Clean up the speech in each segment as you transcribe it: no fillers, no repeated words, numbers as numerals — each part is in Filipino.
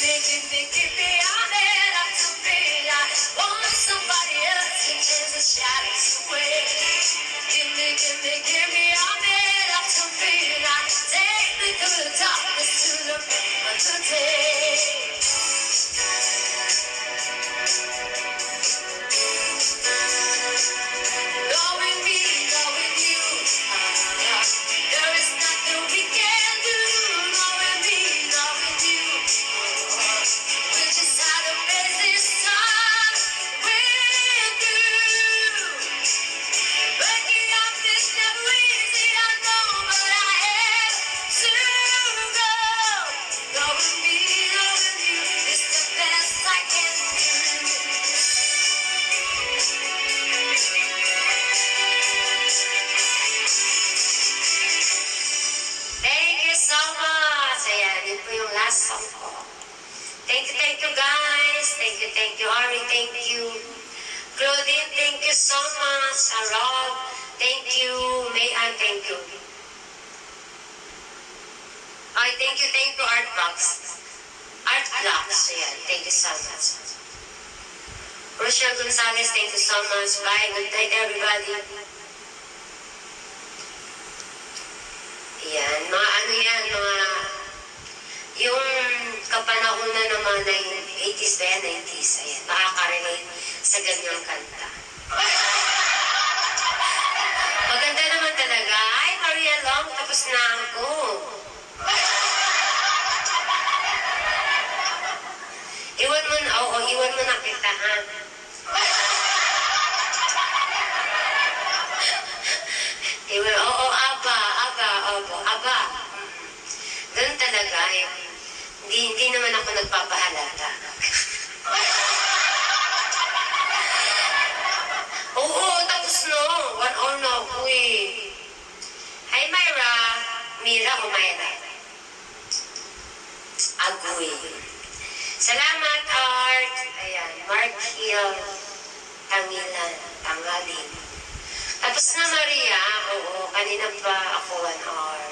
give me all that up to me. I want somebody else to chase the shadows away. Give me all that up to me. I take me through the darkness to the break of the day. Knowing me, knowing you, there is nothing we can do. Knowing me, knowing you, we just had to face this time with you. Breaking up is never easy, I know, but I have to go. Knowing me, knowing you, is the best I can do. Thank you so much. Ayan, yun po yung last song ko. Thank you guys. Thank you Ari, thank you. Claudine, thank you so much. Rob, thank you. Mayan, thank you. Ay, thank you Art Blocks. Art Blocks, ayan, thank you so much. Rochelle Gonzalez, thank you so much. Bye, good night everybody. Yan, mga ano yan, yung kapanahonan naman ng 80s ba yan, 90s, ayan, makaka-relate sa ganyang kanta. Maganda naman talaga. Ay, Maria Long, tapos na ako. Iwan mo na kita, ha? Aba. Ganun talaga, eh. Hindi naman ako nagpapahalata. Oo, tapos no. 1 hour na ako, eh. Hi, Myra. Mira o Myra? Agoy. Salamat, Art. Ayan, Mark Hill. Tangalin. Tapos na, Maria. Oo, kanina pa ako 1 hour.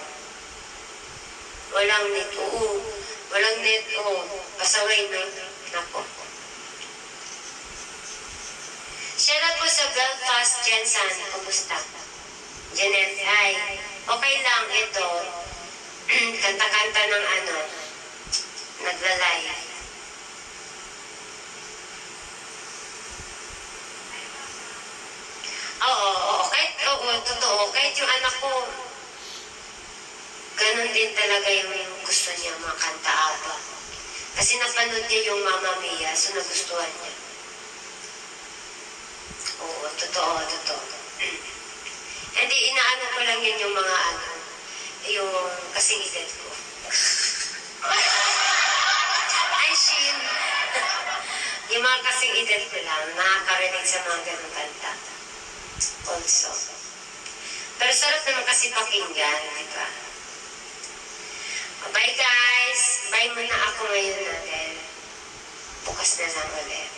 Walang net. Oo, walang net. Oo, pasaway na. Nako. Shout out po sa Belfast, Jensen. Kumusta? Janet, hi. Okay lang ito. Kanta-kanta ng nagla-live. Oo, totoo. Kahit yung anak ko, ganun din talaga yung gusto niya, makanta ABBA. Kasi napanood niya yung Mamma Mia, so nagustuhan niya. Oo, totoo. Hindi, inaano ko lang yun yung mga yung kasing edad ko. Ay, Shin! Yung mga kasing edad ko lang, nakaka-relate sa mga ganun kanta. Also. Pero sarap naman kasi pakinggan, di ba? Bye guys! Bye muna ako ngayon natin. Bukas na lang ulit.